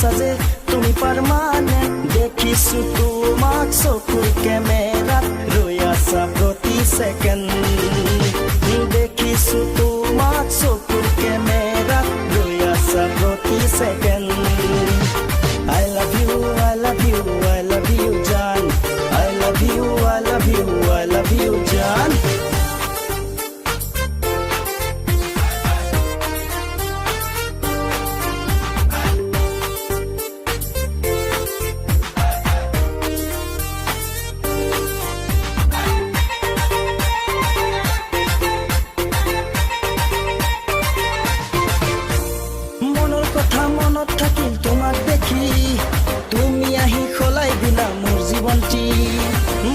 আছা যে তুমি পাৰমানেন্ট দেখিছো তোমাক চকুৰ কেমেৰাত ৰৈ আছা প্ৰতি সেকেন্ড দেখিছো তোমাক চকুৰ কেমেৰাত ৰৈ আছা প্ৰতি second I love you, I love you, I love you, John. I love you, I love you, I love you, John. মনৰ কথা মনত থাকিল তোমাক দেখি তুমি আহি খলাই দিলা মোৰ জীৱনটি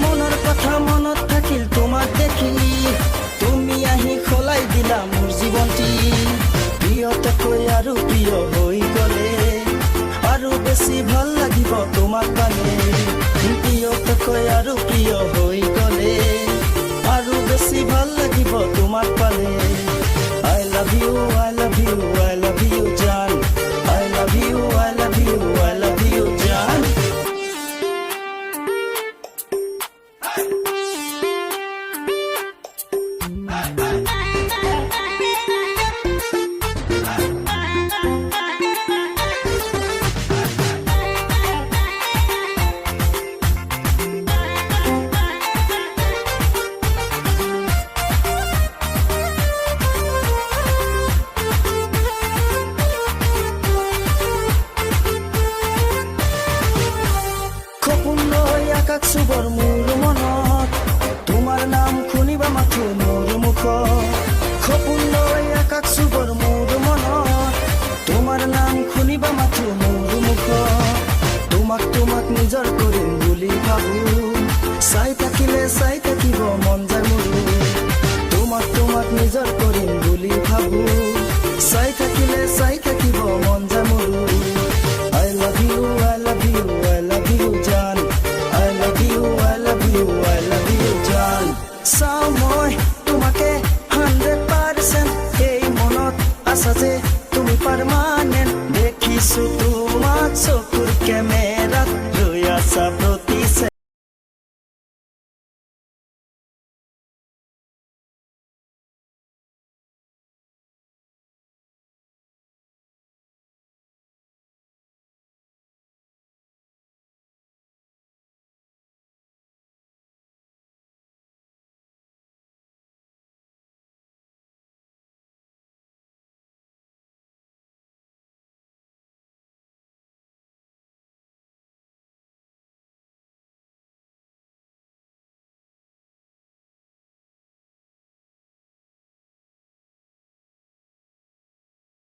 মনৰ কথা মনত থাকিল তোমাক দেখি তুমি আহি খলাই দিলা মোৰ জীৱনটি প্ৰিয়তকৈ আৰু প্ৰিয় হৈ গলে আৰু বেছি ভাল লাগিব তোমাক পালে প্ৰিয়তকৈ আৰু প্ৰিয় হৈ গলে আৰু বেছি ভাল লাগিব তোমাক পালে I love you, I love you, I love you, John. I love you, I love you, I love you, John. আকাশ চুবৰ মোৰ মনত তোমাৰ নাম শুনিবা মাথো মোৰ মুখত সপোন লৈ আকাশ চুবৰ মোৰ মনত তোমাৰ নাম শুনিবা মাথো মোৰ মুখত তোমাক তোমাক নিজৰ কৰিম বুলি ভাবো চাই থাকিলে চাই থাকিব মন যায় মোৰো তোমাক তোমাক নিজৰ কৰিম বুলি ভাবো চাই থাকিলে চাই থাকিব মন যায় মোৰো I love you, I love you, I love you, John. I love you, I love you, I love you, John. চাও মই তোমাকে 100% এই মনত আছা যে তুমি পারমানেন্ট দেখিছো